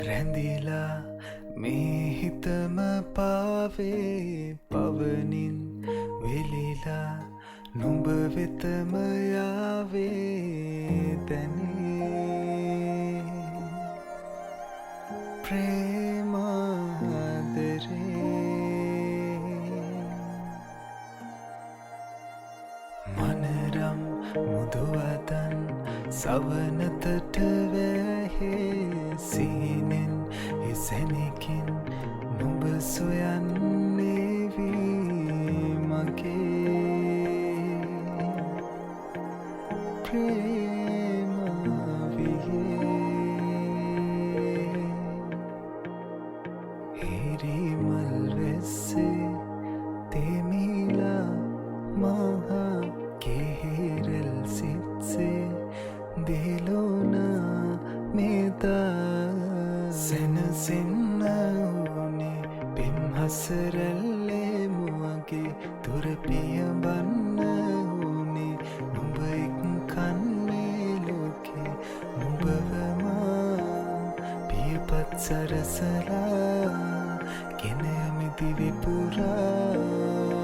රැඳිලා මේ හිතම පාවේ පවනින් වෙලිලා නුඹ වෙතම යාවේ තැනේ ප්‍රේමාදරේ මනරම් මුදුවදන් සවනතට වැහේ සීනෙන් එසැනකින් නුඹ සොයන්නේ වී මගේ ප්‍රේමවියේ හිරිමල් වෙස්සේ තෙමිලා මහා කෙහෙරල් සිත්සේ දෙලෝනා මේතා සැනසෙන්න ඕනේ පෙම්හසරැල්ලේ මුවගේ තුරපියබන්න ඕනේ නුඹ එක් කන්නේ ලෝකේ නුඹවමා පියපත් සරසලා ගෙනයමි දිවිපුරා